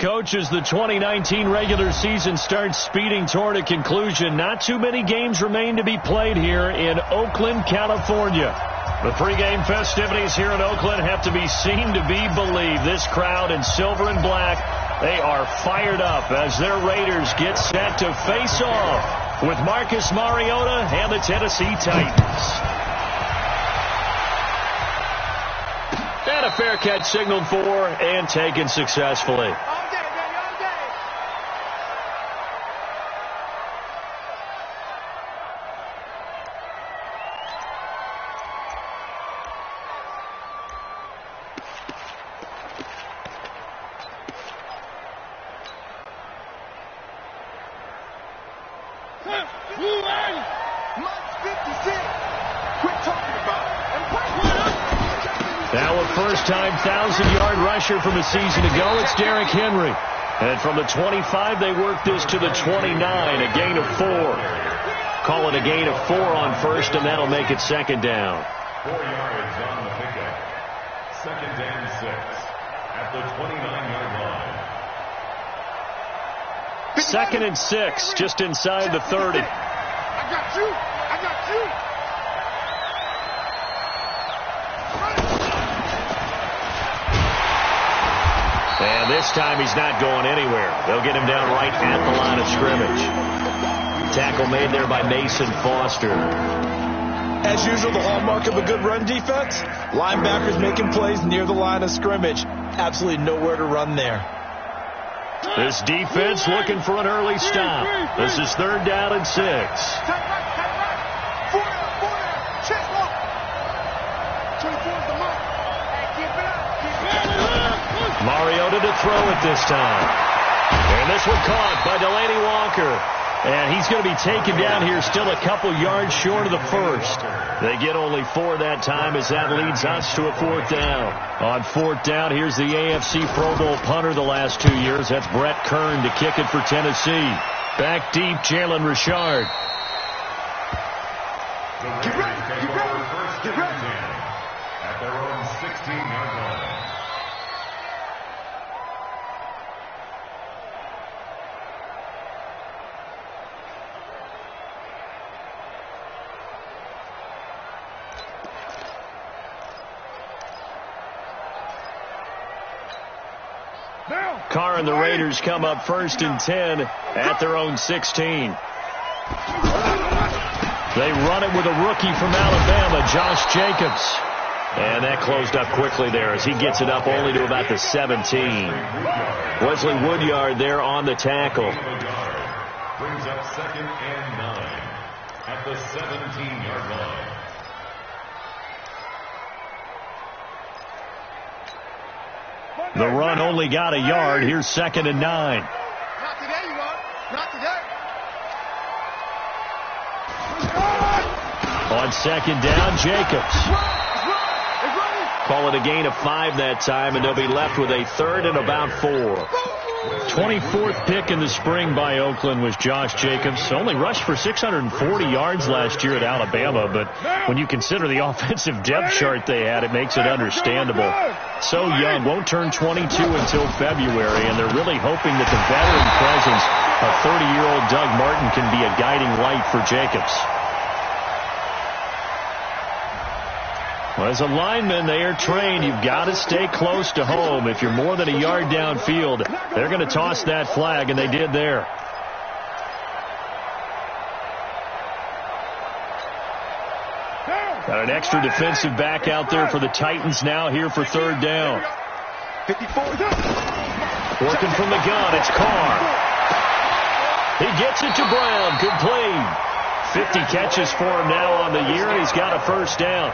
Coach, as the 2019 regular season starts speeding toward a conclusion, not too many games remain to be played here in Oakland, California. The pregame festivities here in Oakland have to be seen to be believed. This crowd in silver and black, they are fired up as their Raiders get set to face off with Marcus Mariota and the Tennessee Titans. And a fair catch signaled for and taken successfully. Now a first-time 1,000-yard rusher from a season ago, it's Derrick Henry. And from the 25, they work this to the 29, a gain of 4. Call it a gain of 4 on first, and that'll make it second down. 4 yards on the pickup. Second and 6 at the 29-yard line. Second and 6, just inside the 30. I got you. I got you. And this time he's not going anywhere. They'll get him down right at the line of scrimmage. Tackle made there by Mason Foster. As usual, the hallmark of a good run defense, linebackers making plays near the line of scrimmage. Absolutely nowhere to run there. This defense looking for an early stop. This is third down and 6. Mariota to throw it this time. And this one caught by Delaney Walker. And he's going to be taken down here still a couple yards short of the first. They get only 4 that time as that leads us to a 4th down. On 4th down, here's the AFC Pro Bowl punter the last 2 years. That's Brett Kern to kick it for Tennessee. Back deep, Jalen Richard. Get ready. Get ready. At their own 16-yard line. Carr and the Raiders come up 1st and 10 at their own 16. They run it with a rookie from Alabama, Josh Jacobs. And that closed up quickly there as he gets it up only to about the 17. Wesley Woodyard there on the tackle. Brings up 2nd and 9 at the 17-yard line. The run only got a yard. Here's 2nd and 9. Not today, you are. Not today. On 2nd down, Jacobs. Call it a gain of 5 that time, and they'll be left with a 3rd and about 4. 24th pick in the spring by Oakland was Josh Jacobs. Only rushed for 640 yards last year at Alabama, but when you consider the offensive depth chart they had, it makes it understandable. So young, won't turn 22 until February, and they're really hoping that the veteran presence of 30-year-old Doug Martin can be a guiding light for Jacobs. Well, as a lineman, they are trained. You've got to stay close to home. If you're more than a yard downfield, they're going to toss that flag, and they did there. Got an extra defensive back out there for the Titans now here for 3rd down. 54. Working from the gun, it's Carr. He gets it to Brown, complete. 50 catches for him now on the year. He's got a 1st down.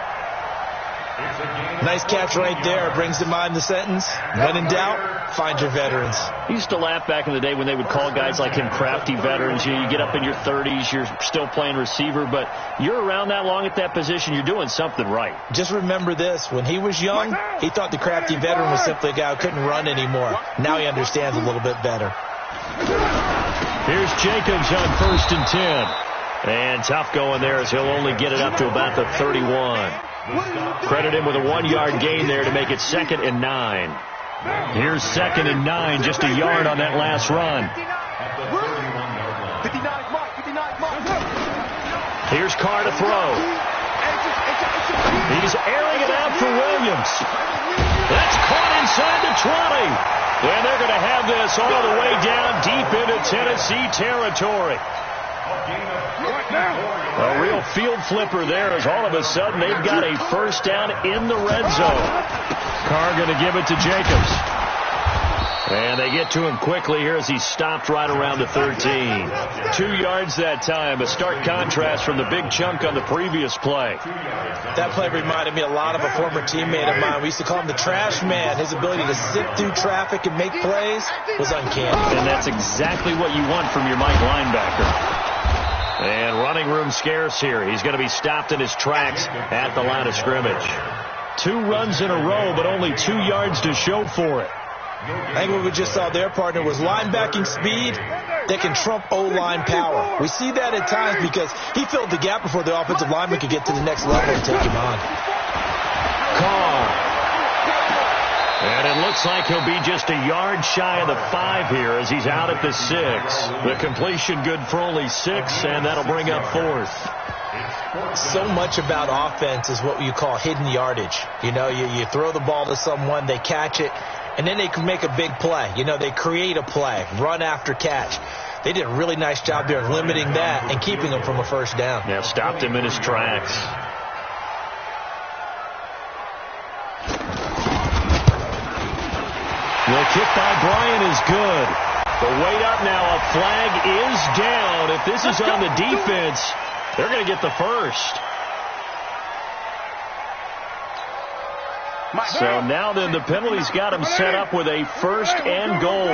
Nice catch right there. Brings to mind the sentence, when in doubt, find your veterans. I used to laugh back in the day when they would call guys like him crafty veterans. You get up in your 30s, you're still playing receiver, but you're around that long at that position, you're doing something right. Just remember this. When he was young, he thought the crafty veteran was simply a guy who couldn't run anymore. Now he understands a little bit better. Here's Jacobs on 1st and 10. And tough going there as he'll only get it up to about the 31. Credit him with a 1-yard gain there to make it 2nd and 9. Here's 2nd and 9, just a yard on that last run. 59 mark, 59 mark. Here's Carr to throw. He's airing it out for Williams. That's caught inside the 20. And they're going to have this all the way down deep into Tennessee territory. A real field flipper there as all of a sudden they've got a first down in the red zone. Carr going to give it to Jacobs. And they get to him quickly here as he stopped right around the 13. 2 yards that time. A stark contrast from the big chunk on the previous play. That play reminded me a lot of a former teammate of mine. We used to call him the trash man. His ability to sift through traffic and make plays was uncanny. And that's exactly what you want from your Mike linebacker. And running room scarce here. He's going to be stopped in his tracks at the line of scrimmage. 2 runs in a row, but only 2 yards to show for it. I think what we just saw their partner was linebacking speed that can trump O-line power. We see that at times because he filled the gap before the offensive lineman could get to the next level and take him on. Carr. And it looks like he'll be just a yard shy of the 5 here as he's out at the 6. The completion good for only 6, and that'll bring up 4th. So much about offense is what you call hidden yardage. You know, you throw the ball to someone, they catch it, and then they can make a big play. You know, they create a play, run after catch. They did a really nice job there limiting that and keeping him from a first down. Yeah, stopped him in his tracks. The kick by Bryant is good. The wait up now. A flag is down. If this is on the defense, they're going to get the first. So now then the penalty's got him set up with a first and goal.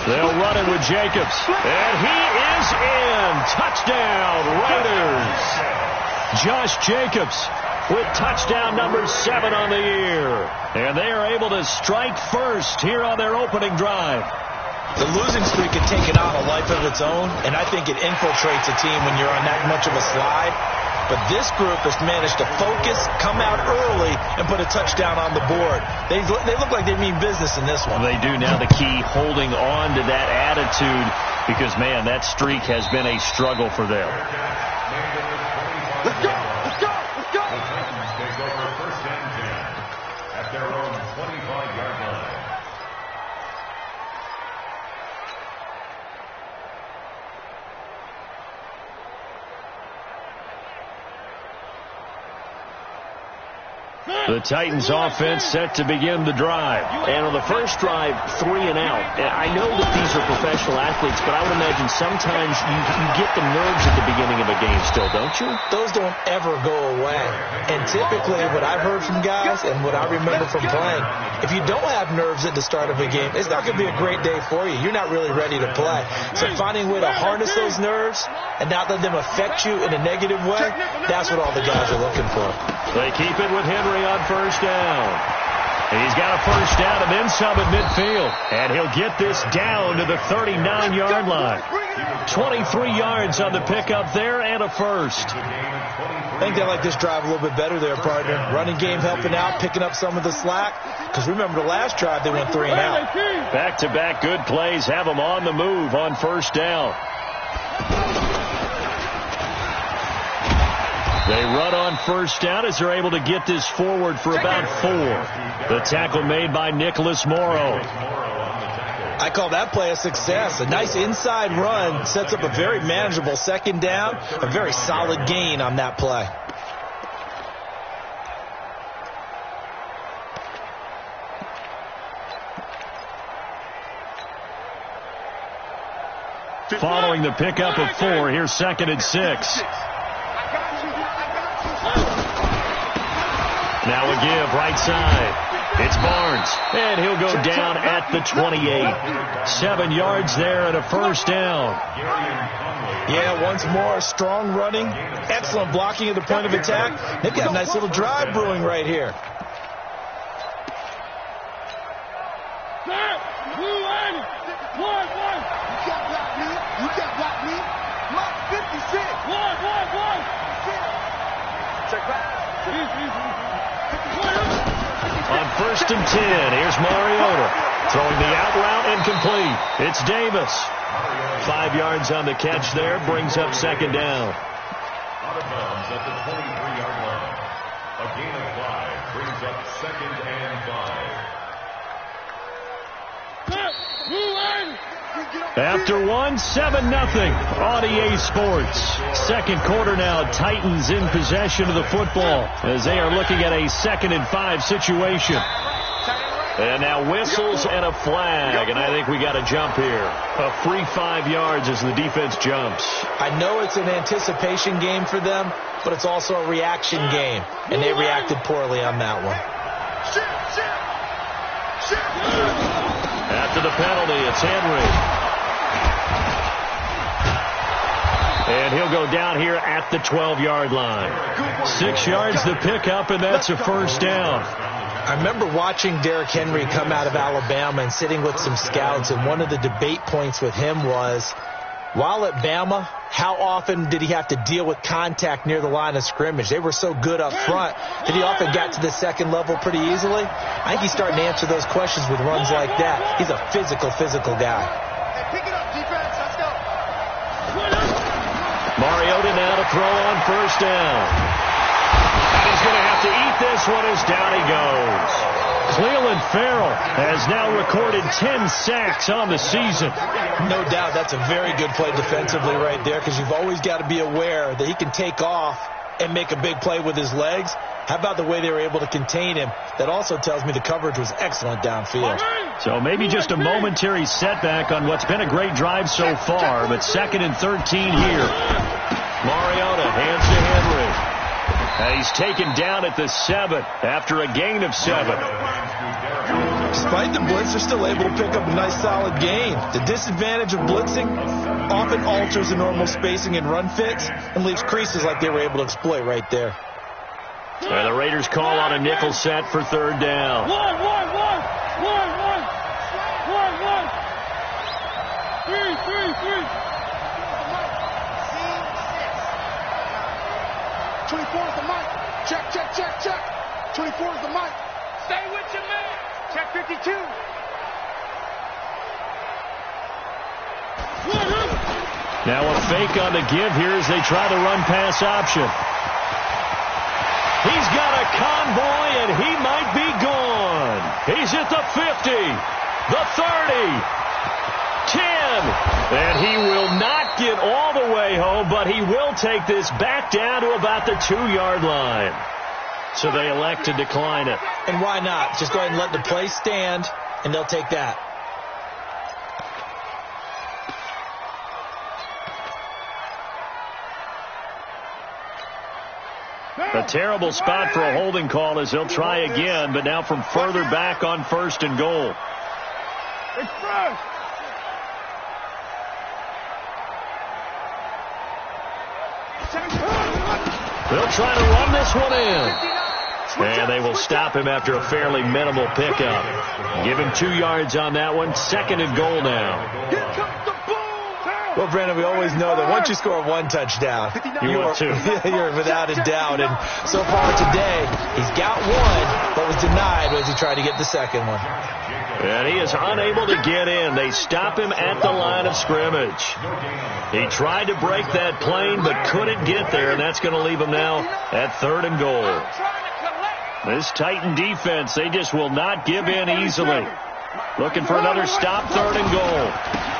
They'll run it with Jacobs. And he is in. Touchdown, Raiders. Josh Jacobs with touchdown number 7 on the year. And they are able to strike first here on their opening drive. The losing streak had taken on a life of its own, and I think it infiltrates a team when you're on that much of a slide. But this group has managed to focus, come out early, and put a touchdown on the board. They look like they mean business in this one. They do. Now the key, holding on to that attitude, because, man, that streak has been a struggle for them. Let's go! Let's go! Let's go! The Titans take over first and 10 at their own 25-yard line. The Titans offense set to begin the drive. And on the first drive, 3 and out. I know that these are professional athletes, but I would imagine sometimes you get the nerves at the beginning of a game still, don't you? Those don't ever go away. And typically what I've heard from guys and what I remember from playing, if you don't have nerves at the start of a game, it's not going to be a great day for you. You're not really ready to play. So finding a way to harness those nerves and not let them affect you in a negative way, that's what all the guys are looking for. They keep it with Henry on first down. He's got a first down and then some at midfield. And he'll get this down to the 39-yard line. 23 yards on the pickup there and a first. I think they like this drive a little bit better there, partner. Running game helping out, picking up some of the slack. Because remember the last drive, they went 3 and out. Back-to-back good plays have them on the move on first down. They run on first down as they're able to get this forward for about 4. The tackle made by Nicholas Morrow. I call that play a success. A nice inside run sets up a very manageable second down. A very solid gain on that play. Following the pickup of 4, here's 2nd and 6. Now a give right side. It's Barnes. And he'll go down at the 28. 7 yards there and a first down. Yeah, once more, strong running. Excellent blocking at the point of attack. They've got a nice little drive brewing right here. You can't block me. Block 56. Check back. 1st and 10. Here's Mariota throwing the out route incomplete. It's Davis. 5 yards on the catch there. Brings up 2nd down. Out of bounds at the 23-yard line. A gain of 5 brings up 2nd and 5. After 7-0 on EA Sports. 2nd quarter now. Titans in possession of the football as they are looking at a 2nd and 5 situation. And now whistles and a flag, and I think we got a jump here. A free 5 yards as the defense jumps. I know it's an anticipation game for them, but it's also a reaction game, and they reacted poorly on that one. After the penalty, it's Henry. And he'll go down here at the 12-yard line. 6 yards the pickup, and that's a 1st down. I remember watching Derrick Henry come out of Alabama and sitting with some scouts, and one of the debate points with him was, while at Bama, how often did he have to deal with contact near the line of scrimmage? They were so good up front that he often got to the 2nd level pretty easily. I think he's starting to answer those questions with runs like that. He's a physical guy. Pick it up, defense. Let's go. Mariota now to throw on 1st down. And he's going to have to eat this one as down he goes. Clelin Ferrell has now recorded 10 sacks on the season. No doubt that's a very good play defensively right there, because you've always got to be aware that he can take off and make a big play with his legs. How about the way they were able to contain him? That also tells me the coverage was excellent downfield. So maybe just a momentary setback on what's been a great drive so far, but 2nd and 13 here. Mariota hands to Henry. He's taken down at the 7 after a gain of 7. Despite the blitz, they're still able to pick up a nice solid gain. The disadvantage of blitzing often alters the normal spacing and run fits and leaves creases like they were able to exploit right there. And the Raiders call on a nickel set for 3rd down. 24 is the mic. Check. 24 is the mic. Stay with your man. Check 52. Now a fake on the give here as they try to run pass option. He's got a convoy, and he might be gone. He's at the 50, the 30, 10, and he will not get all the way home, but he will take this back down to about the 2-yard line. So they elect to decline it. And why not? Just go ahead and let the play stand, and they'll take that. A terrible spot for a holding call as they'll try again, but now from further back on 1st and goal. They'll try to run this one in. And they will stop him after a fairly minimal pickup. Give him 2 yards on that one. 2nd and goal now. Well, Brandon, we always know that once you score 1 touchdown, you're without a doubt. And so far today, he's got 1, but was denied as he tried to get the 2nd one. And he is unable to get in. They stop him at the line of scrimmage. He tried to break that plane, but couldn't get there, and that's going to leave him now at 3rd and goal. This Titan defense, they just will not give in easily. Looking for another stop, 3rd and goal.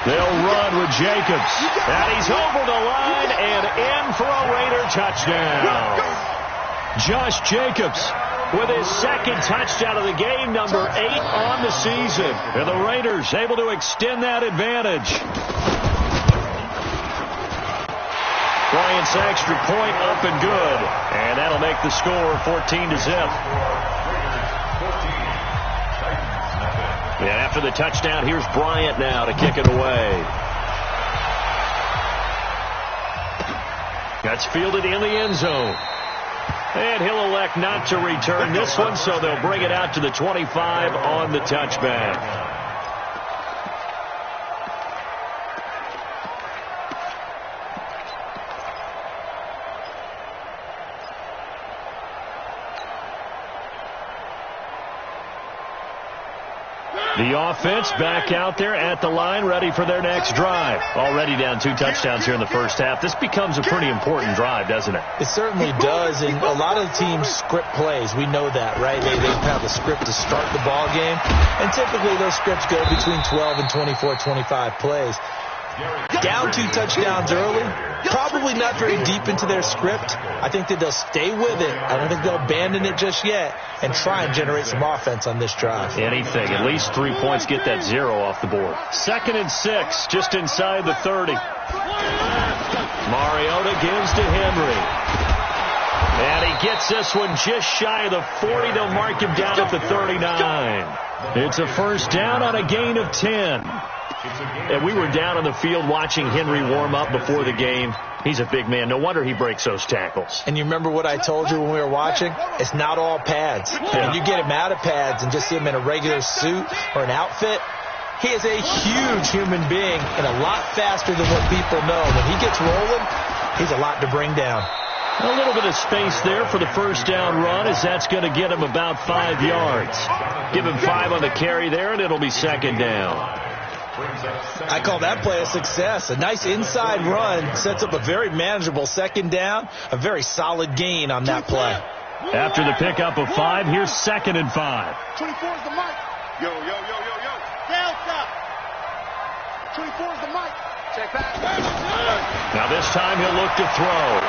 They'll run with Jacobs. And he's over the line and in for a Raider touchdown. Josh Jacobs with his 2nd touchdown of the game, number 8 on the season. And the Raiders able to extend that advantage. Bryant's extra point up and good. And that'll make the score 14-0. And after the touchdown, here's Bryant now to kick it away. That's fielded in the end zone. And he'll elect not to return this one, so they'll bring it out to the 25 on the touchback. The offense back out there at the line, ready for their next drive. Already down 2 touchdowns here in the first half. This becomes a pretty important drive, doesn't it? It certainly does, and a lot of the teams script plays. We know that, right? They have a script to start the ball game, and typically those scripts go between 12 and 24, 25 plays. Down 2 touchdowns early, probably not very deep into their script. I think that they'll stay with it. I don't think they'll abandon it just yet and try and generate some offense on this drive. Anything. At least 3 points, get that 0 off the board. 2nd and 6, just inside the 30. Mariota gives to Henry. And he gets this one just shy of the 40. They'll mark him down at the 39. It's a first down on a gain of 10. And we were down on the field watching Henry warm up before the game. He's a big man. No wonder he breaks those tackles. And you remember what I told you when we were watching? It's not all pads. When you get him out of pads and just see him in a regular suit or an outfit, he is a huge human being and a lot faster than what people know. When he gets rolling, he's a lot to bring down. A little bit of space there for the first down run, as that's going to get him about 5 yards. Give him 5 on the carry there, and it'll be 2nd down. I call that play a success. A nice inside run sets up a very manageable 2nd down, a very solid gain on that play. After the pickup of 5, here's 2nd and 5. 24 is the mic. Yo. Delta. 24 is the mic. Check back. Now this time he'll look to throw.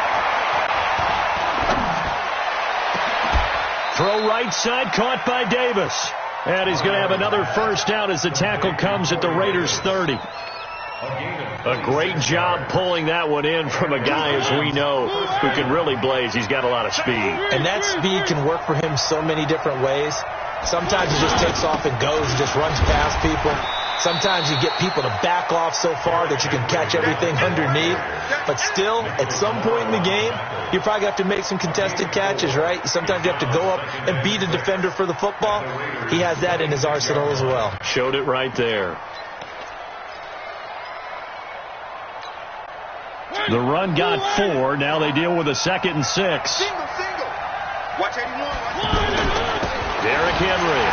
Throw right side, caught by Davis. And he's going to have another first down as the tackle comes at the Raiders' 30. A great job pulling that one in from a guy, as we know, who can really blaze. He's got a lot of speed. And that speed can work for him so many different ways. Sometimes he just takes off and goes and just runs past people. Sometimes you get people to back off so far that you can catch everything underneath. But still, at some point in the game, you probably have to make some contested catches, right? Sometimes you have to go up and beat a defender for the football. He has that in his arsenal as well. Showed it right there. The run got 4. Now they deal with a 2nd and 6. Single. Watch 81. Derrick Henry.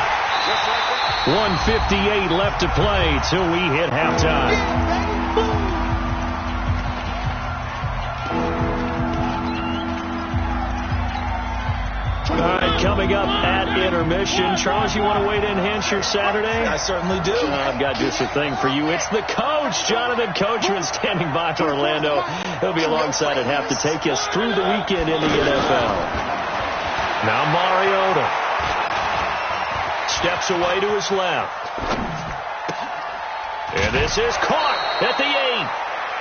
1:58 left to play till we hit halftime. All right, coming up at intermission. Charles, you want to wait to enhance your Saturday? I certainly do. I've got just a thing for you. It's the coach, Jonathan Coachman, standing by to Orlando. He'll be alongside at half to take us through the weekend in the NFL. Now Mariota steps away to his left. And this is caught at the 8.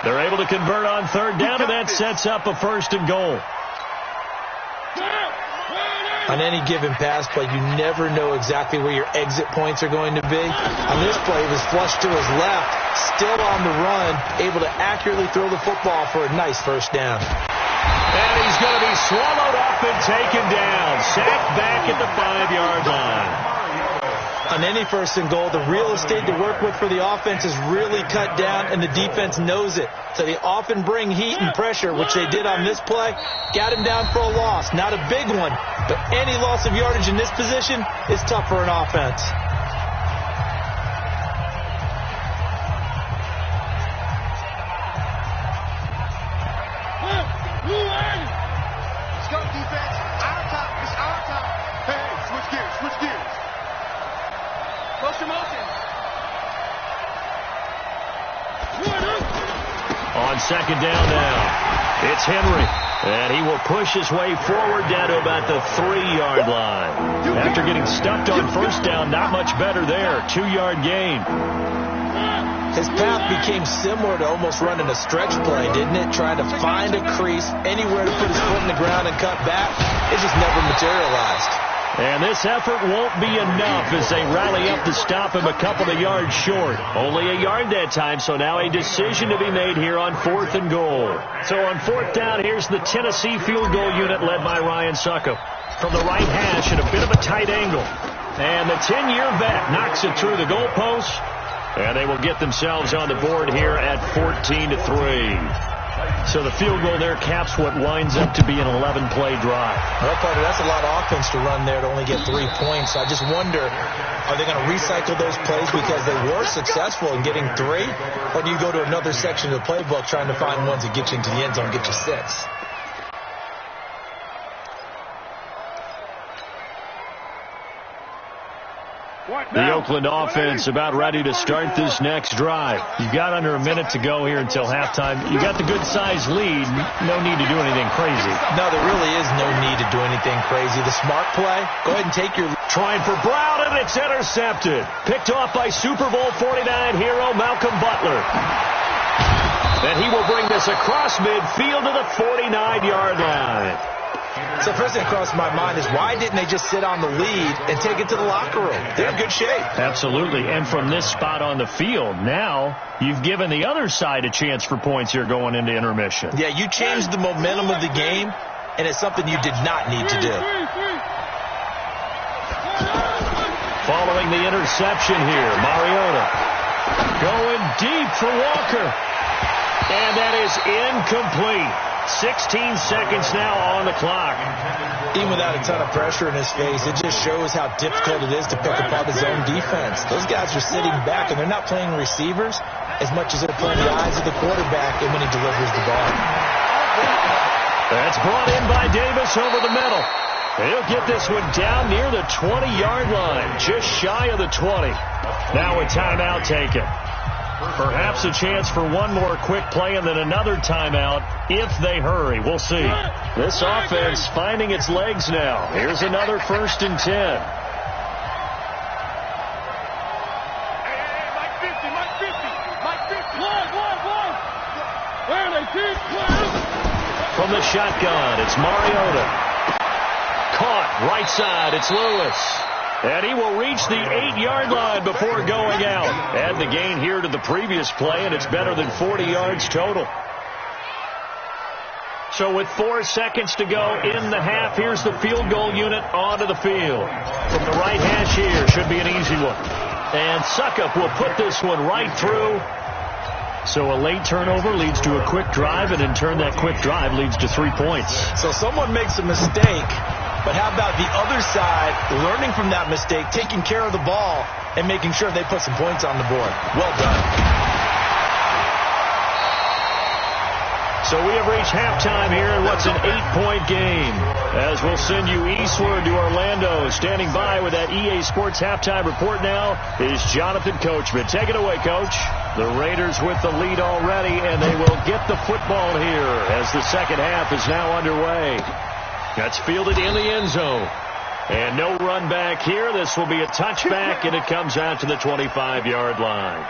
They're able to convert on 3rd down, and that sets up a 1st and goal. On any given pass play, you never know exactly where your exit points are going to be. On this play, he was flushed to his left, still on the run, able to accurately throw the football for a nice 1st down. And he's going to be swallowed up and taken down. Sacked back at the 5-yard line. On any 1st and goal, the real estate to work with for the offense is really cut down, and the defense knows it. So they often bring heat and pressure, which they did on this play. Got him down for a loss. Not a big one, but any loss of yardage in this position is tough for an offense. Let's go, defense. Our top. It's our top. Hey, switch gears. Motion. On 2nd down now, it's Henry. And he will push his way forward down to about the 3-yard line. After getting stuffed on 1st down, not much better there. 2-yard gain. His path became similar to almost running a stretch play, didn't it? Trying to find a crease, anywhere to put his foot in the ground and cut back. It just never materialized. And this effort won't be enough as they rally up to stop him a couple of yards short. Only a yard that time, so now a decision to be made here on 4th and goal. So on 4th down, here's the Tennessee field goal unit led by Ryan Suckup. From the right hash at a bit of a tight angle. And the 10-year vet knocks it through the goalpost. And they will get themselves on the board here at 14-3. So the field goal there caps what winds up to be an 11-play drive. Well, partner, that's a lot of offense to run there to only get 3 points. I just wonder, are they going to recycle those plays because they were successful in getting 3? Or do you go to another section of the playbook trying to find ones that get you into the end zone, get you 6? The Oakland offense about ready to start this next drive. You've got under a minute to go here until halftime. You got the good-sized lead. No need to do anything crazy. No, there really is no need to do anything crazy. The smart play, go ahead and take your... Trying for Brown, and it's intercepted. Picked off by Super Bowl 49 hero Malcolm Butler. And he will bring this across midfield to the 49-yard line. So the first thing that crossed my mind is why didn't they just sit on the lead and take it to the locker room? They're in good shape. Absolutely. And from this spot on the field, now you've given the other side a chance for points here going into intermission. Yeah, you changed the momentum of the game, and it's something you did not need to do. Following the interception here, Mariota going deep for Walker. And that is incomplete. 16 seconds now on the clock. Even without a ton of pressure in his face, it just shows how difficult it is to pick apart his own defense. Those guys are sitting back, and they're not playing receivers as much as they're playing the eyes of the quarterback and when he delivers the ball. That's brought in by Davis over the middle. He'll get this one down near the 20-yard line, just shy of the 20. Now a timeout taken. Perhaps a chance for one more quick play and then another timeout if they hurry. We'll see. This offense finding its legs now. Here's another 1st and 10. From the shotgun, it's Mariota. Caught right side, it's Lewis. And he will reach the 8-yard line before going out. Add the gain here to the previous play, and it's better than 40 yards total. So with 4 seconds to go in the half, here's the field goal unit onto the field. From the right hash here, should be an easy one. And Suckup will put this one right through. So a late turnover leads to a quick drive, and in turn that quick drive leads to 3 points. So someone makes a mistake. But how about the other side, learning from that mistake, taking care of the ball, and making sure they put some points on the board? Well done. So we have reached halftime here in what's an 8-point game. As we'll send you eastward to Orlando. Standing by with that EA Sports halftime report now is Jonathan Coachman. Take it away, Coach. The Raiders with the lead already, and they will get the football here as the second half is now underway. That's fielded in the end zone. And no run back here. This will be a touchback, and it comes out to the 25-yard line.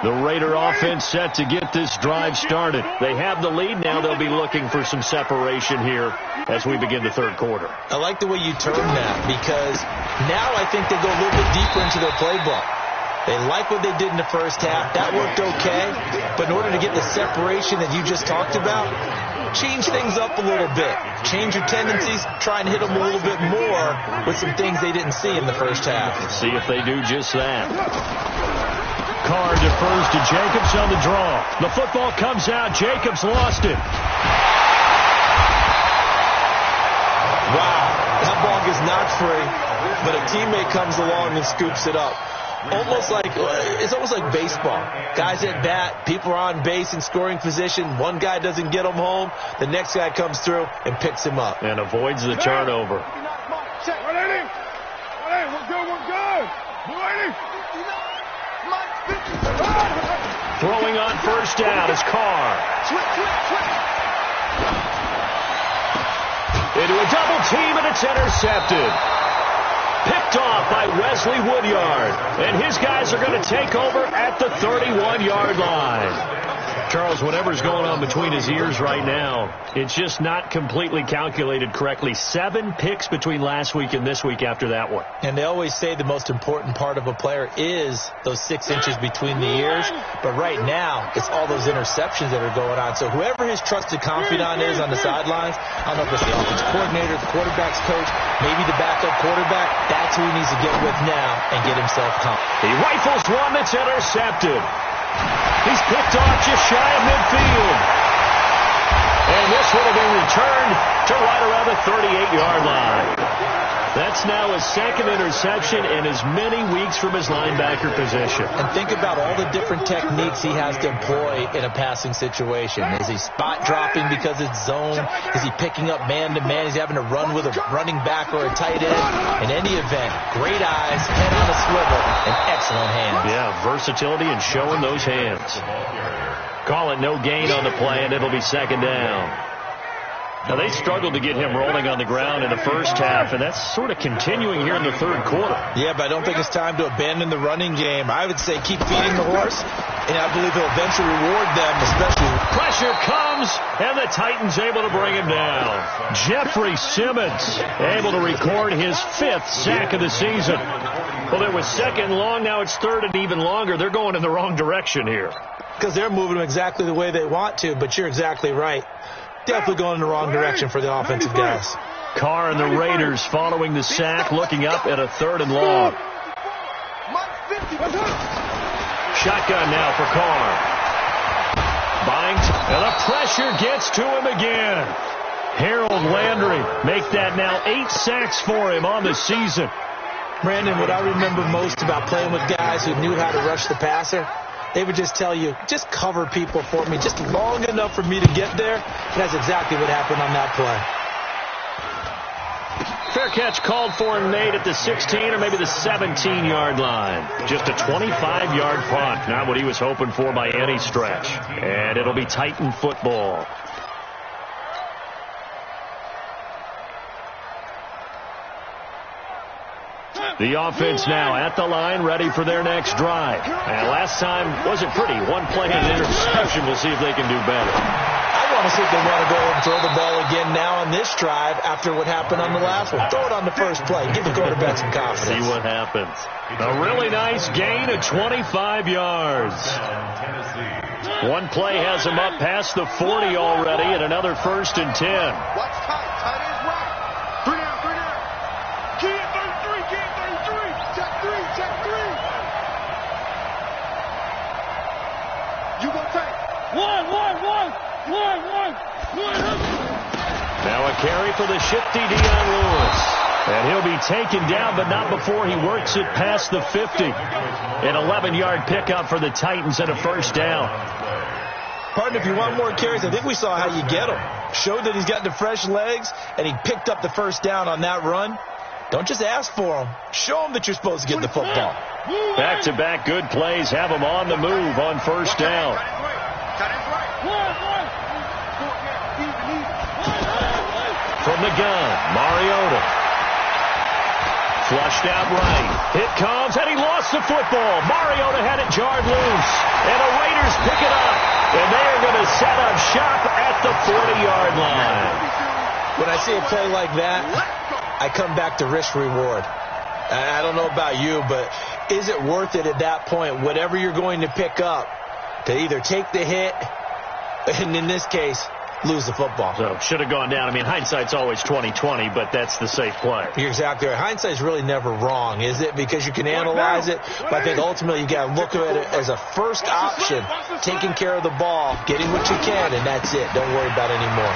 The Raider offense set to get this drive started. They have the lead now. They'll be looking for some separation here as we begin the third quarter. I like the way you term that because now I think they go a little bit deeper into their playbook. They like what they did in the first half. That worked okay. But in order to get the separation that you just talked about, change things up a little bit. Change your tendencies. Try and hit them a little bit more with some things they didn't see in the first half. Let's see if they do just that. Carr defers to Jacobs on the draw. The football comes out. Jacobs lost it. Wow. That ball gets knocked free, but a teammate comes along and scoops it up. It's almost like baseball. Guys at bat, people are on base in scoring position. One guy doesn't get him home. The next guy comes through and picks him up. And avoids the turnover. Throwing on first down is Carr. Into a double team, and it's intercepted. Picked off by Wesley Woodyard. And his guys are going to take over at the 31-yard line. Charles, whatever's going on between his ears right now, it's just not completely calculated correctly. 7 picks between last week and this week after that one. And they always say the most important part of a player is those 6 inches between the ears. But right now, it's all those interceptions that are going on. So whoever his trusted confidant is on the sidelines, I don't know if it's the offensive coordinator, the quarterback's coach, maybe the backup quarterback, that's who he needs to get with now and get himself confident. He rifles one that's intercepted. He's picked off just shy of midfield. And this one will be returned to right around the 38-yard line. That's now his second interception in as many weeks from his linebacker position. And think about all the different techniques he has to employ in a passing situation. Is he spot dropping because it's zone? Is he picking up man-to-man? He's having to run with a running back or a tight end. In any event, great eyes, head on a swivel, and excellent hands. Yeah, versatility and showing those hands. Call it no gain on the play, and it'll be second down. Now, they struggled to get him rolling on the ground in the first half, and that's sort of continuing here in the third quarter. Yeah, but I don't think it's time to abandon the running game. I would say keep feeding the horse, and I believe he'll eventually reward them, especially. Pressure comes, and the Titans able to bring him down. Jeffrey Simmons able to record his 5th sack of the season. Well, it was second long. Now it's third and even longer. They're going in the wrong direction here. Because they're moving them exactly the way they want to, but you're exactly right. Definitely going in the wrong direction for the offensive guys. Carr and the Raiders following the sack, looking up at a 3rd and long. Shotgun now for Carr. Binds, and the pressure gets to him again. Harold Landry make that now 8 sacks for him on the season. Brandon, what I remember most about playing with guys who knew how to rush the passer, they would just tell you, just cover people for me, just long enough for me to get there. And that's exactly what happened on that play. Fair catch called for and made at the 16 or maybe the 17-yard line. Just a 25-yard punt, not what he was hoping for by any stretch. And it'll be Titan football. The offense now at the line, ready for their next drive. And last time wasn't pretty. 1 play and an interception. We'll see if they can do better. I want to see if they want to go and throw the ball again now on this drive after what happened on the last one. Throw it on the first play. Give the quarterback some confidence. See what happens. A really nice gain of 25 yards. 1 play has him up past the 40 already, and another 1st and 10. Watch tight. Tight is right. 3 down, 3 down. Key at 33, key at 33. Check 3, check 3. You gonna take? One. Now a carry for the shifty Dion Lewis. And he'll be taken down, but not before he works it past the 50. An 11-yard pickup for the Titans and a 1st down. Partner, if you want more carries, I think we saw how you get them. Showed that he's got the fresh legs, and he picked up the 1st down on that run. Don't just ask for him. Show him that you're supposed to get the football. Back-to-back good plays have him on the move on 1st down. From the gun, Mariota. Flushed out right. It comes, and he lost the football. Mariota had it jarred loose. And the Raiders pick it up. And they are going to set up shop at the 40-yard line. When I see a play like that, I come back to risk-reward. I don't know about you, but is it worth it at that point, whatever you're going to pick up, to either take the hit, and in this case, lose the football? So, should have gone down. I mean, hindsight's always 20/20, but that's the safe play. You're exactly right. Hindsight's really never wrong, is it? Because you can analyze it, but I think ultimately you got to look at it as a first option, taking care of the ball, getting what you can, and that's it. Don't worry about any more.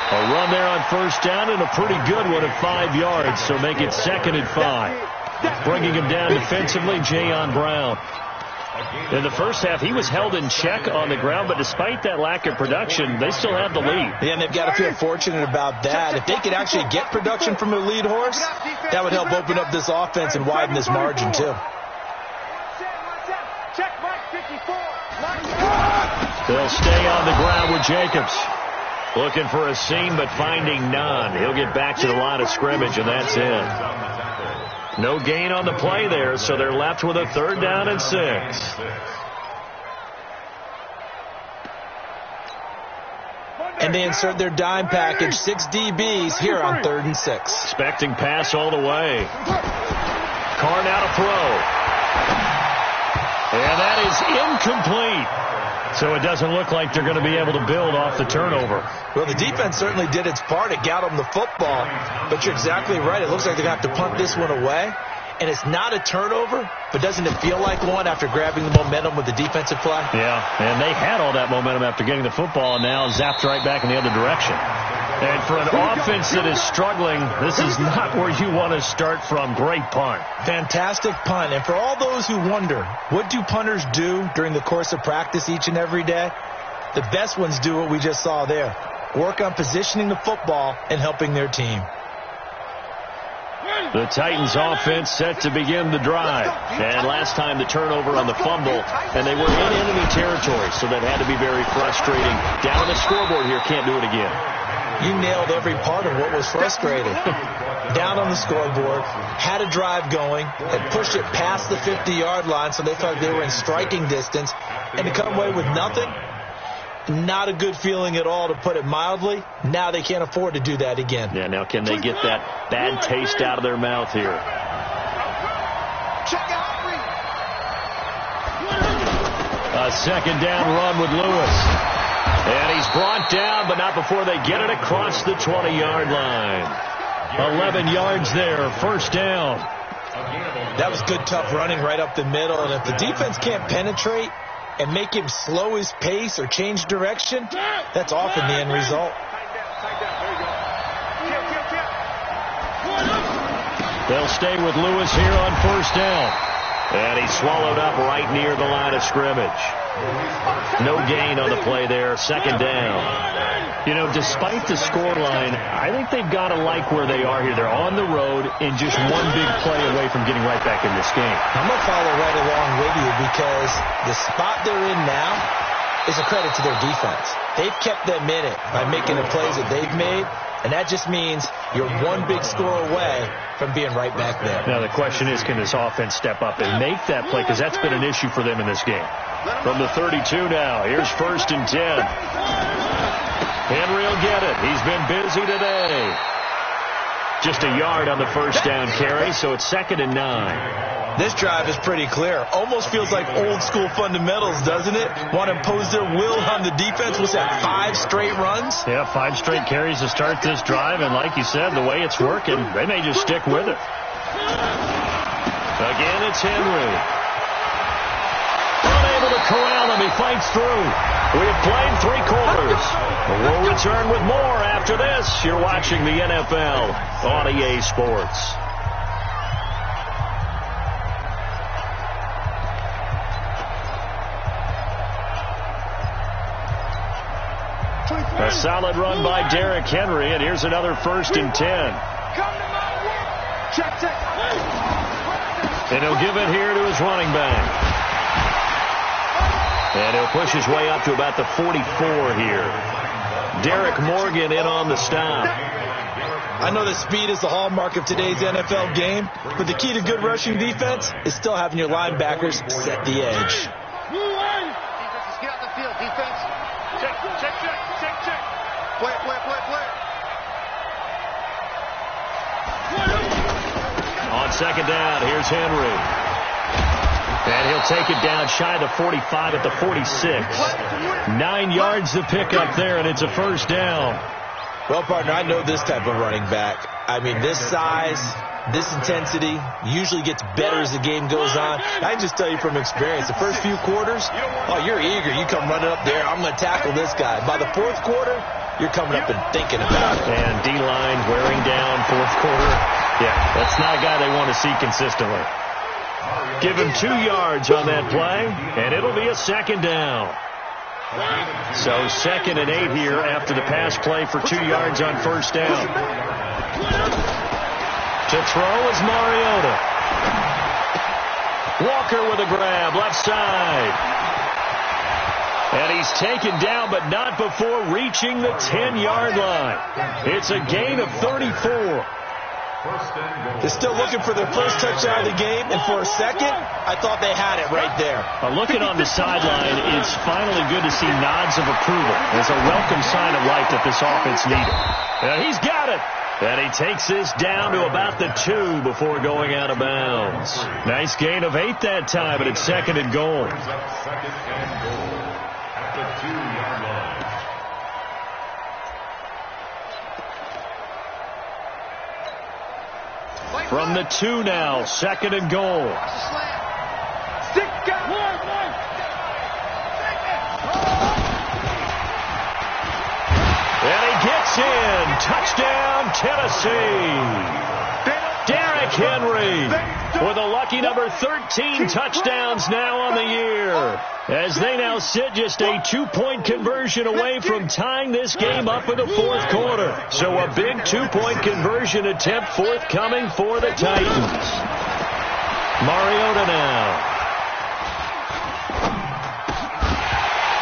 A run there on 1st down and a pretty good one at 5 yards, so make it 2nd and 5. Bringing him down defensively, Jayon Brown. In the first half, he was held in check on the ground, but despite that lack of production, they still have the lead. Yeah, and they've got to feel fortunate about that. If they could actually get production from their lead horse, that would help open up this offense and widen this margin, too. They'll stay on the ground with Jacobs. Looking for a seam, but finding none. He'll get back to the line of scrimmage, and that's it. No gain on the play there, so they're left with a 3rd down and 6. and they insert their dime package, 6 DBs here on 3rd and 6. Expecting pass all the way. Carr now to throw. And that is incomplete. So it doesn't look like they're going to be able to build off the turnover. Well, the defense certainly did its part. It got them the football. But you're exactly right. It looks like they're going to have to punt this one away. And it's not a turnover, but doesn't it feel like one after grabbing the momentum with the defensive play? Yeah, and they had all that momentum after getting the football and now zapped right back in the other direction. And for an offense that is struggling, this is not where you want to start from. Great punt. Fantastic punt. And for all those who wonder, what do punters do during the course of practice each and every day? The best ones do what we just saw there. Work on positioning the football and helping their team. The Titans offense set to begin the drive. And last time the turnover on the fumble, and they were in enemy territory, so that had to be very frustrating. Down on the scoreboard here, can't do it again. You nailed every part of what was frustrating. Down on the scoreboard, had a drive going, and pushed it past the 50-yard line so they felt they were in striking distance, and to come away with nothing, not a good feeling at all, to put it mildly. Now they can't afford to do that again. Yeah, now can they get that bad taste out of their mouth here? A second down run with Lewis. And he's brought down, but not before they get it across the 20-yard line. 11 yards there, first down. That was good, tough running right up the middle. And if the defense can't penetrate and make him slow his pace or change direction, that's often the end result. They'll stay with Lewis here on first down. And he's swallowed up right near the line of scrimmage. No gain on the play there, second down. You know, despite the scoreline, I think they've got to like where they are here. They're on the road and just one big play away from getting right back in this game. I'm going to follow right along with you because the spot they're in now is a credit to their defense. They've kept them in it by making the plays that they've made, and that just means you're one big score away from being right back there. Now the question is, can this offense step up and make that play? Because that's been an issue for them in this game. From the 32 now, here's first and 10. Henry will get it. He's been busy today. Just a yard on the first down carry, so it's second and 9. This drive is pretty clear. Almost feels like old school fundamentals, doesn't it? Want to impose their will on the defense. What's that, 5 straight runs? Yeah, 5 straight carries to start this drive, and like you said, the way it's working, they may just stick with it. Again, it's Henry. Unable to corral him. He fights through. We have played 3 quarters. We'll return with more after this. You're watching the NFL on EA Sports. A solid run by Derrick Henry, and here's another first and 10. And he'll give it here to his running back. And he'll push his way up to about the 44 here. Derek Morgan in on the stop. I know that speed is the hallmark of today's NFL game, but the key to good rushing defense is still having your linebackers set the edge. Defense, get out the field, defense. Check. Play. On second down, here's Henry. And he'll take it down shy of the 45 at the 46. 9 yards to pick up there, and it's a first down. Well, partner, I know this type of running back. I mean, this size, this intensity usually gets better as the game goes on. I can just tell you from experience, the first few quarters, oh, you're eager. You come running up there, I'm going to tackle this guy. By the fourth quarter, you're coming up and thinking about it. And D-line wearing down fourth quarter. Yeah, that's not a guy they want to see consistently. Give him 2 yards on that play, and it'll be a second down. So second and 8 here after the pass play for 2 yards on first down. To throw is Mariota. Walker with a grab, left side. And he's taken down, but not before reaching the 10-yard line. It's a gain of 34. They're still looking for their first touchdown of the game, and for a second, I thought they had it right there. Looking on the sideline, it's finally good to see nods of approval. It's a welcome sign of life that this offense needed. And he's got it. And he takes this down to about the 2 before going out of bounds. Nice gain of 8 that time, but it's 2nd and goal. Second and goal at the 2-yard line. From the 2 now, 2nd and goal. And he gets in. Touchdown, Tennessee. Derrick Henry with a lucky number 13 touchdowns now on the year, as they now sit just a 2-point conversion away from tying this game up in the 4th quarter. So a big 2-point conversion attempt forthcoming for the Titans. Mariota now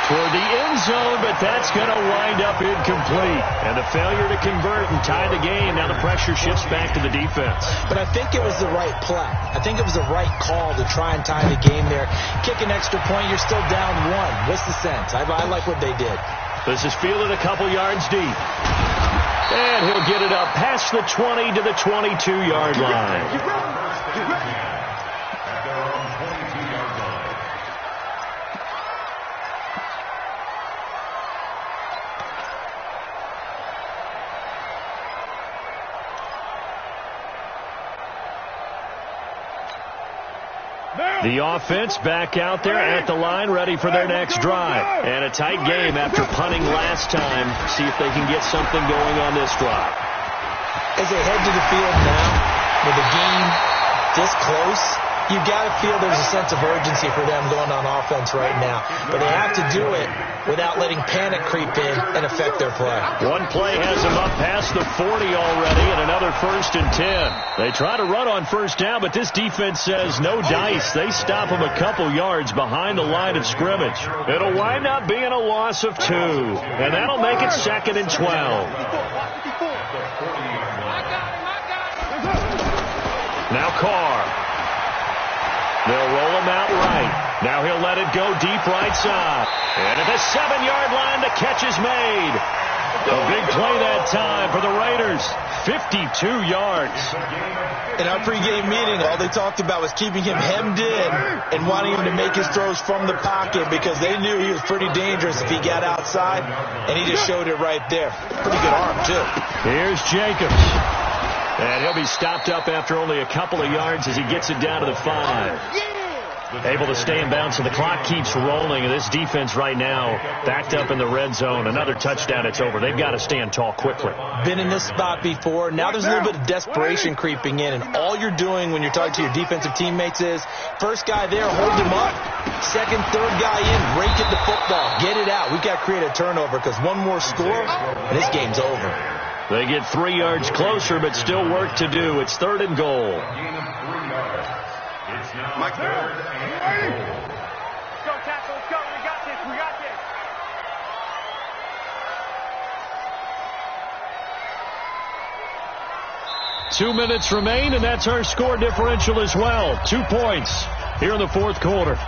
toward the end zone, but that's going to wind up incomplete. And the failure to convert and tie the game. Now the pressure shifts back to the defense. But I think it was the right play. I think it was the right call to try and tie the game there. Kick an extra point, you're still down 1. What's the sense? I like what they did. This is fielded a couple yards deep. And he'll get it up past the 20 to the 22-yard line. At their own 22-yard line. The offense back out there at the line, ready for their next drive. And a tight game after punting last time. See if they can get something going on this drive. As they head to the field now, with the game this close, you got to feel there's a sense of urgency for them going on offense right now. But they have to do it without letting panic creep in and affect their play. One play has them up past the 40 already, and another 1st and 10. They try to run on 1st down, but this defense says no dice. They stop them a couple yards behind the line of scrimmage. It'll wind up being a loss of 2, and that'll make it 2nd and 12. Now Carr. They'll roll him out right. Now he'll let it go deep right side. And at the 7-yard line, the catch is made. A big play that time for the Raiders. 52 yards. In our pregame meeting, all they talked about was keeping him hemmed in and wanting him to make his throws from the pocket because they knew he was pretty dangerous if he got outside, and he just showed it right there. Pretty good arm, too. Here's Jacobs. And he'll be stopped up after only a couple of yards as he gets it down to the 5. Able to stay in bounds, so the clock keeps rolling. And this defense right now backed up in the red zone. Another touchdown, it's over. They've got to stand tall quickly. Been in this spot before. Now there's a little bit of desperation creeping in. And all you're doing when you're talking to your defensive teammates is, first guy there, hold him up. Second, third guy in, rake at the football. Get it out. We've got to create a turnover because one more score, and this game's over. They get 3 yards closer, but still work to do. It's 3rd and goal. Gain of 3 yards. It's now 3rd and goal. Let's go, tackle. Let's go. We got this. We got this. 2 minutes remain, and that's our score differential as well. 2 points here in the 4th quarter.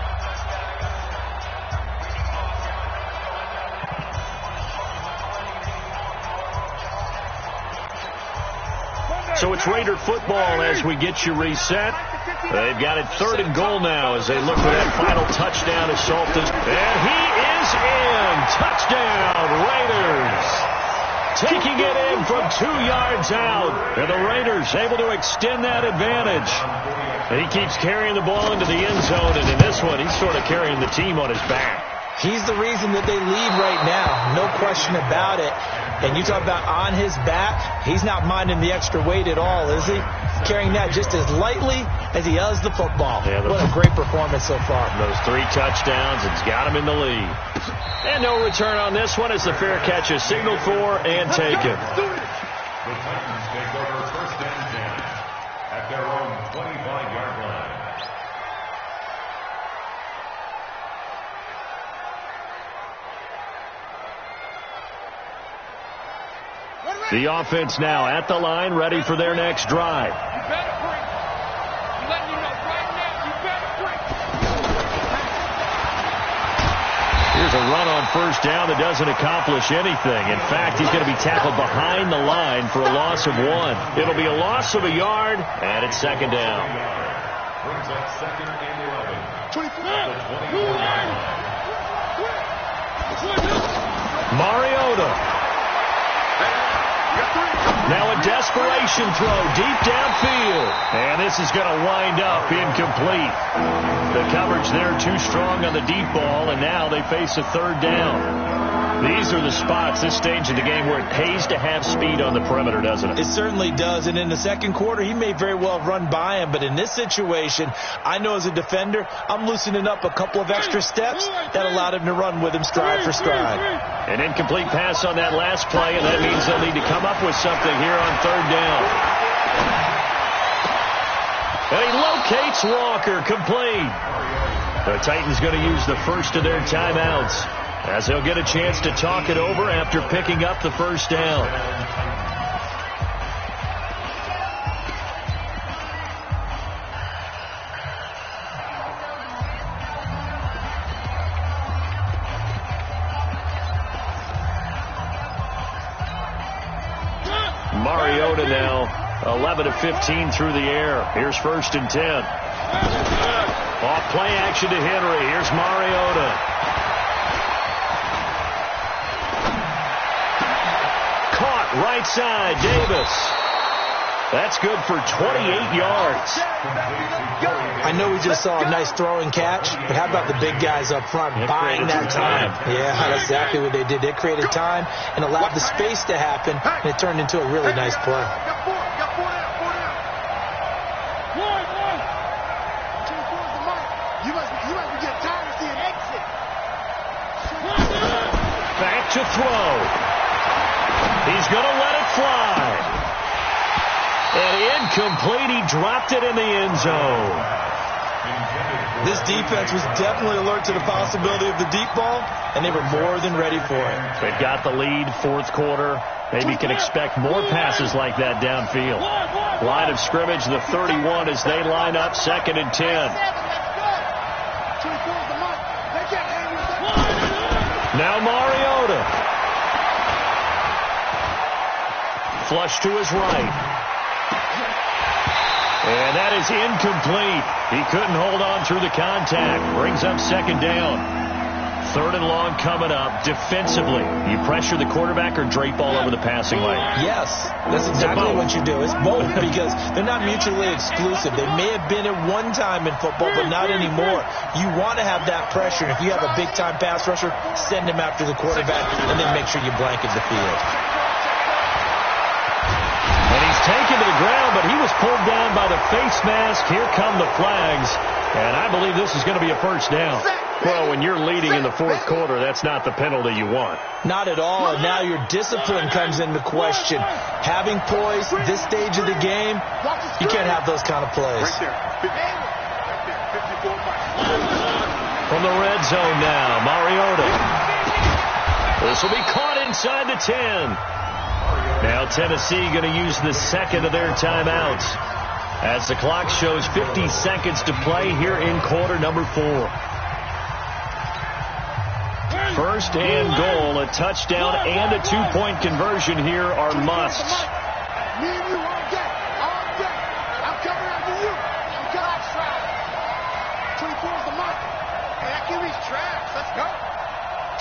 So it's Raider football as we get you reset. They've got it 3rd and goal now as they look for that final touchdown assault. And he is in. Touchdown, Raiders. Taking it in from 2 yards out. And the Raiders able to extend that advantage. And he keeps carrying the ball into the end zone. And in this one, he's sort of carrying the team on his back. He's the reason that they lead right now. No question about it. And you talk about on his back, he's not minding the extra weight at all, is he? Carrying that just as lightly as he does the football. Yeah, what a great performance so far. Those 3 touchdowns, it's got him in the lead. And no return on this one as the fair catch is signaled for and taken. The Titans take over 1st and 10 at their own 25-yard line. The offense now at the line, ready for their next drive. Here's a run on first down that doesn't accomplish anything. In fact, he's going to be tackled behind the line for a loss of 1. It'll be a loss of a yard, and it's second down. Brings up second and 11. Mariota. Now a desperation throw deep downfield. And this is going to wind up incomplete. The coverage there too strong on the deep ball, and now they face a third down. These are the spots, this stage of the game, where it pays to have speed on the perimeter, doesn't it? It certainly does. And in the second quarter, he may very well run by him. But in this situation, I know as a defender, I'm loosening up a couple of extra steps that allowed him to run with him stride for stride. An incomplete pass on that last play, and that means they'll need to come up with something here on third down. And he locates Walker, complete. The Titans going to use the first of their timeouts, as they'll get a chance to talk it over after picking up the first down. Mariota now 11 of 15 through the air. Here's first and 10. Off play action to Henry. Here's Mariota. Caught right side, Davis. That's good for 28 yards. I know we just saw a nice throw and catch, but how about the big guys up front buying that time? Yeah, that's exactly what they did. They created time and allowed the space to happen, and it turned into a really nice play. Back to throw. He's going to let it fly. And incomplete. He dropped it in the end zone. This defense was definitely alert to the possibility of the deep ball, and they were more than ready for it. They've got the lead, fourth quarter. Maybe can expect more passes like that downfield. Line of scrimmage, the 31 as they line up, second and 10. Now Mariota. Flush to his right. And that is incomplete. He couldn't hold on through the contact. Brings up second down. Third and long coming up. Defensively, you pressure the quarterback or drape all over the passing lane? Yes, that's exactly what you do. It's both, because they're not mutually exclusive. They may have been at one time in football, but not anymore. You want to have that pressure. If you have a big-time pass rusher, send him after the quarterback, and then make sure you blanket the field. And he's taken to the ground, but he was pulled down by the face mask. Here come the flags, and I believe this is going to be a first down. Well, when you're leading in the fourth quarter, that's not the penalty you want. Not at all, and now your discipline comes into question. Having poise this stage of the game, you can't have those kind of plays. From the red zone now, Mariota. This will be caught inside the 10. Now Tennessee going to use the second of their timeouts as the clock shows 50 seconds to play here in quarter number 4. First and goal, a touchdown and a two-point conversion here are musts. Me and you all day. I'm coming after you. I'm coming trash. 24 is the mic. Hey, that QB's trash. Let's go.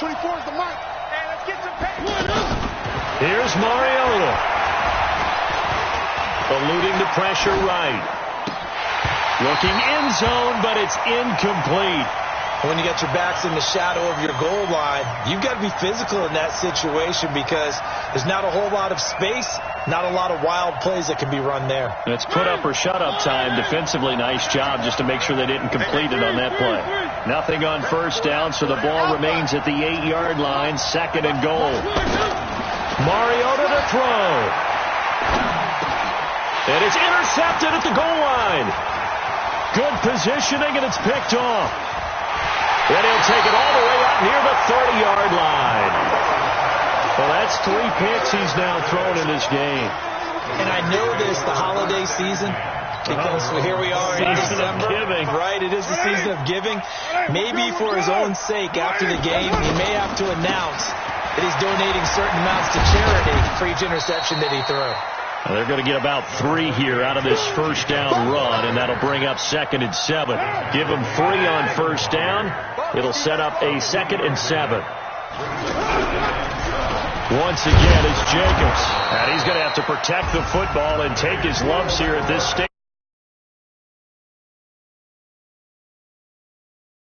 24 is the mic. Hey, let's get some pace. Here's Mariota. Eluding the pressure right. Looking end zone, but it's incomplete. When you got your backs in the shadow of your goal line, you've got to be physical in that situation, because there's not a whole lot of space, not a lot of wild plays that can be run there. It's put up or shut up time. Defensively, nice job just to make sure they didn't complete it on that play. Nothing on first down, so the ball remains at the 8-yard line, second and goal. Mariota to throw. And it's intercepted at the goal line. Good positioning, and it's picked off. And he'll take it all the way up near the 30-yard line. Well, that's 3 picks he's now thrown in this game. And I know this, the holiday season, because here we are in December. Season of giving. Right, it is the season of giving. Maybe for his own sake, after the game, he may have to announce that he's donating certain amounts to charity for each interception that he threw. Well, they're going to get about 3 here out of this first down run, and that'll bring up 2nd and 7. Give him 3 on first down. It'll set up a 2nd and 7. Once again, it's Jacobs. And he's going to have to protect the football and take his lumps here at this stage.